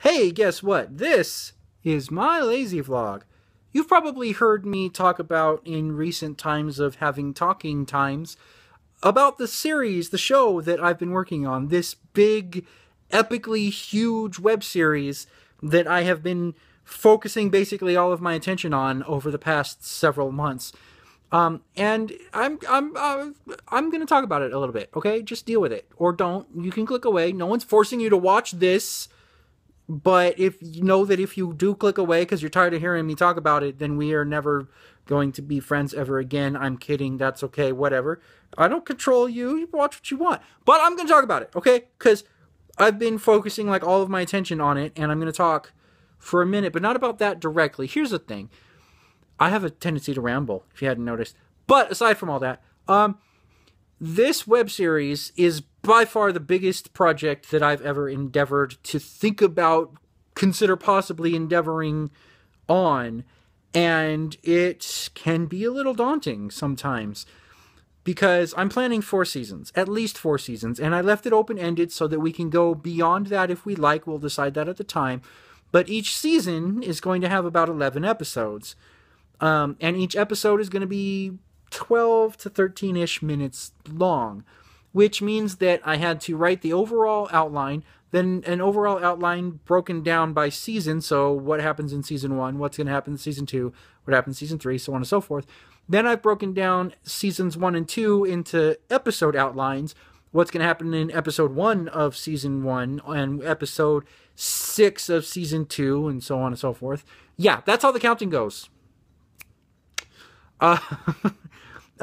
Hey, guess what? This is my lazy vlog. You've probably heard me talk about in recent times of having talking times about the series, the show that I've been working on. This big, epically huge web series that I have been focusing basically all of my attention on over the past several months. And I'm going to talk about it a little bit, okay? Just deal with it. Or don't. You can click away. No one's forcing you to watch this. But if you know that if you do click away because you're tired of hearing me talk about it, then we are never going to be friends ever again. I'm kidding. That's okay. Whatever. I don't control you. You watch what you want. But I'm going to talk about it, okay? Because I've been focusing like all of my attention on it, and I'm going to talk for a minute, but not about that directly. Here's the thing. I have a tendency to ramble, if you hadn't noticed. But aside from all that, this web series is by far the biggest project that I've ever endeavored to think about, consider possibly endeavoring on. And it can be a little daunting sometimes because I'm planning 4 seasons, at least 4 seasons. And I left it open-ended so that we can go beyond that if we like. We'll decide that at the time. But each season is going to have about 11 episodes. And each episode is going to be 12 to 13-ish minutes long, which means that I had to write the overall outline, then an overall outline broken down by season, so what happens in season 1, what's going to happen in season 2, what happens in season 3, so on and so forth. Then I've broken down seasons 1 and 2 into episode outlines, what's going to happen in episode 1 of season 1 and episode 6 of season 2, and so on and so forth. Yeah, that's how the counting goes.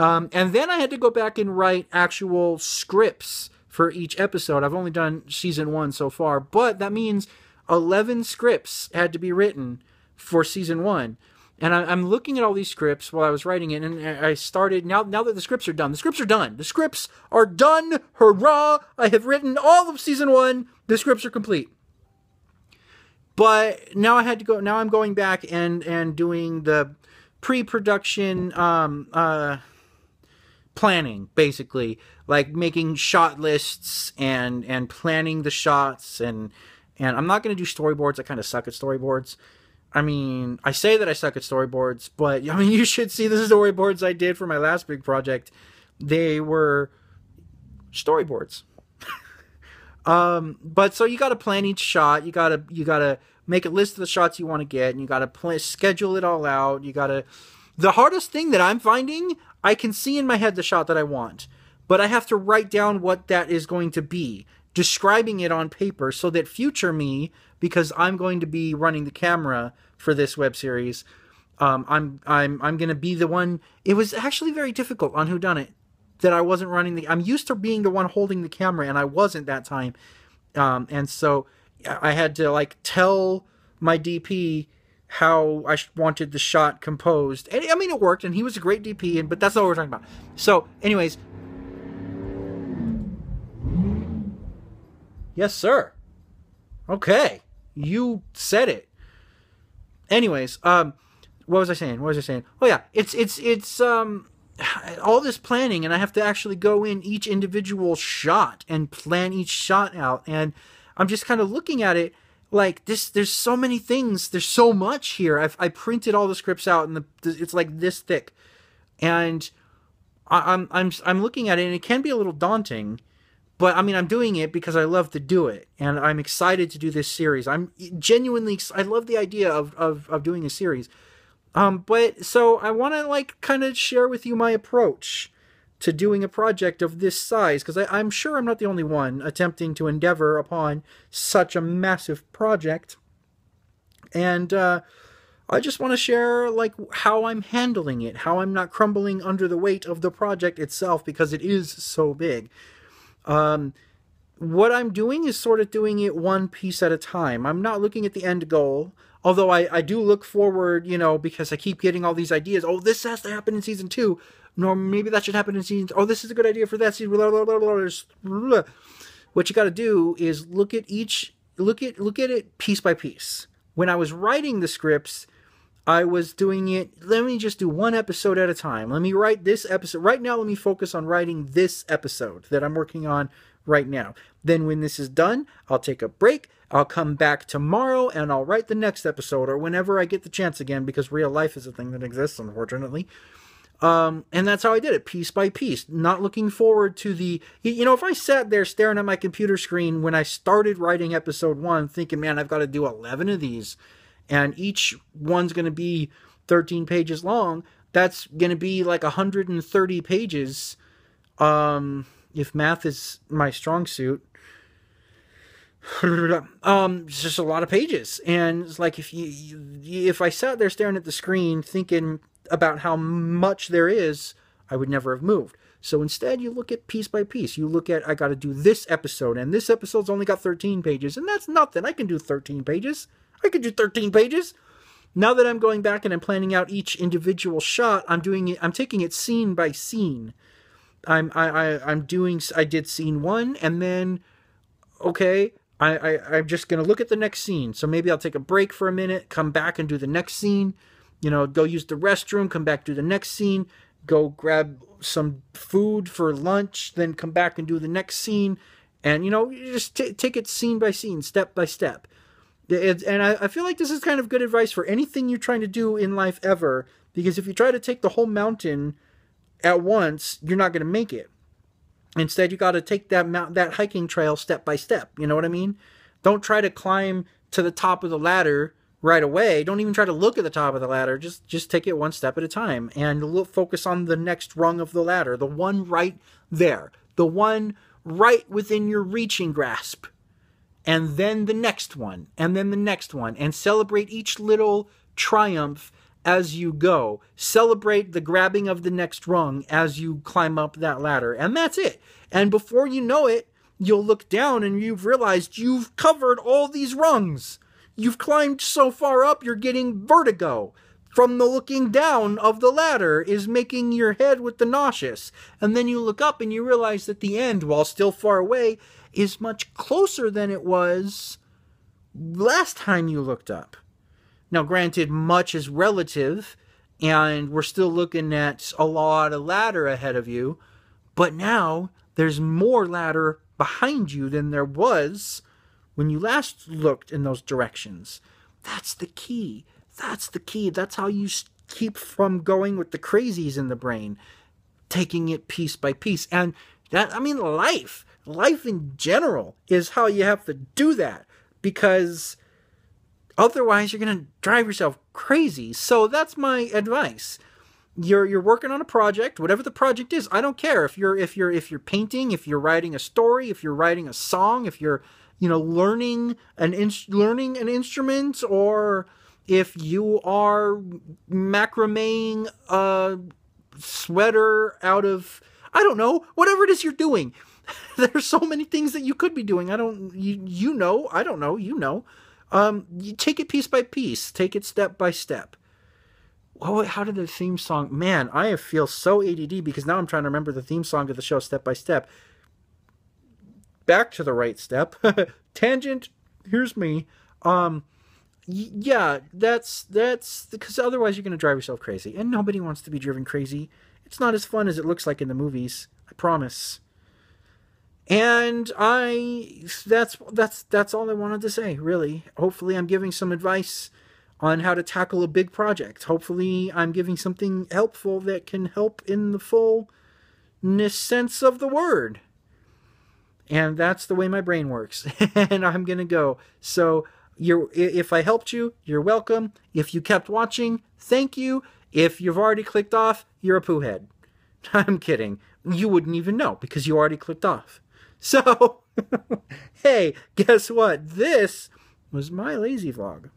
And then I had to go back and write actual scripts for each episode. I've only done season 1 so far, but that means 11 scripts had to be written for season 1. And I'm looking at all these scripts while I was writing it, and I started, now that the scripts are done. The scripts are done. The scripts are done. Hurrah! I have written all of season 1. The scripts are complete. But now I'm going back and doing the pre-production, planning, basically, like making shot lists and planning the shots, and I'm not going to do storyboards. I kind of suck at storyboards. I mean, I say that I suck at storyboards, but I mean, you should see the storyboards I did for my last big project. They were storyboards. But so you got to plan each shot. You got to make a list of the shots you want to get, and you got to schedule it all out. The hardest thing that I'm finding, I can see in my head the shot that I want, but I have to write down what that is going to be, describing it on paper so that future me, because I'm going to be running the camera for this web series, I'm going to be the one. It was actually very difficult on Whodunit that I wasn't running I'm used to being the one holding the camera, and I wasn't that time. And so I had to like tell my DP how I wanted the shot composed. And I mean, it worked, and he was a great DP, but that's not what we're talking about. So, anyways. Yes, sir. Okay. You said it. Anyways, what was I saying? Oh yeah, it's all this planning, and I have to actually go in each individual shot and plan each shot out, and I'm just kind of looking at it like this. There's so many things. There's so much here. I printed all the scripts out, and it's like this thick, and I'm looking at it, and it can be a little daunting. But I mean, I'm doing it because I love to do it, and I'm excited to do this series. I'm genuinely, I love the idea of doing a series. But so I want to like kind of share with you my approach to doing a project of this size, because I'm sure I'm not the only one attempting to endeavor upon such a massive project. And I just want to share like how I'm handling it, how I'm not crumbling under the weight of the project itself, because it is so big. What I'm doing is sort of doing it one piece at a time. I'm not looking at the end goal, although I do look forward, you know, because I keep getting all these ideas. Oh, this has to happen in season 2. No, maybe that should happen in season. Oh, this is a good idea for that season. Blah, blah, blah, blah, blah. What you got to do is look at it piece by piece. When I was writing the scripts, I was doing it, let me just do one episode at a time. Let me write this episode. Right now, let me focus on writing this episode that I'm working on right now. Then when this is done, I'll take a break. I'll come back tomorrow and I'll write the next episode, or whenever I get the chance again, because real life is a thing that exists, unfortunately. And that's how I did it, piece by piece, not looking forward to the, if I sat there staring at my computer screen when I started writing episode 1, thinking, man, I've got to do 11 of these, and each one's going to be 13 pages long, that's going to be like 130 pages, if math is my strong suit. It's just a lot of pages. And it's like, if I sat there staring at the screen thinking about how much there is, I would never have moved. So instead, you look at piece by piece. You look at, I got to do this episode, and this episode's only got 13 pages, and that's nothing. I can do 13 pages. I can do 13 pages. Now that I'm going back and I'm planning out each individual shot, I'm taking it scene by scene. I did scene 1, and then, okay, I'm just going to look at the next scene. So maybe I'll take a break for a minute, come back and do the next scene, go use the restroom, come back, do the next scene, go grab some food for lunch, then come back and do the next scene. And, you just take it scene by scene, step by step. And I feel like this is kind of good advice for anything you're trying to do in life ever, because if you try to take the whole mountain at once, you're not going to make it. Instead, you got to take that hiking trail step by step. You know what I mean? Don't try to climb to the top of the ladder right away. Don't even try to look at the top of the ladder. Just take it one step at a time, and focus on the next rung of the ladder, the one right there, the one right within your reaching grasp, and then the next one, and then the next one, and celebrate each little triumph as you go. Celebrate the grabbing of the next rung as you climb up that ladder. And that's it. And before you know it, you'll look down and you've realized you've covered all these rungs. You've climbed so far up, you're getting vertigo. From the looking down of the ladder is making your head with the nauseous. And then you look up and you realize that the end, while still far away, is much closer than it was last time you looked up. Now, granted, much is relative, and we're still looking at a lot of ladder ahead of you, but now there's more ladder behind you than there was when you last looked in those directions. That's the key. That's the key. That's how you keep from going with the crazies in the brain, taking it piece by piece. And life in general is how you have to do that, because otherwise, you're going to drive yourself crazy. So that's my advice. You're working on a project, whatever the project is. I don't care if you're painting, if you're writing a story, if you're writing a song, if you're learning an instrument, or if you are macrameing a sweater out of, I don't know, whatever it is you're doing. There's so many things that you could be doing. I don't know. You take it piece by piece. Take it step by step. Oh, how did the theme song... Man, I feel so ADD because now I'm trying to remember the theme song of the show step by step. Back to the right step. Tangent. Here's me. Yeah, that's... Because otherwise you're going to drive yourself crazy. And nobody wants to be driven crazy. It's not as fun as it looks like in the movies. I promise. And that's all I wanted to say, really. Hopefully I'm giving some advice on how to tackle a big project. Hopefully I'm giving something helpful that can help in the fullness sense of the word. And that's the way my brain works. And I'm going to go. So if I helped you, you're welcome. If you kept watching, thank you. If you've already clicked off, you're a poohead. I'm kidding. You wouldn't even know because you already clicked off. So, hey, guess what? This was my lazy vlog.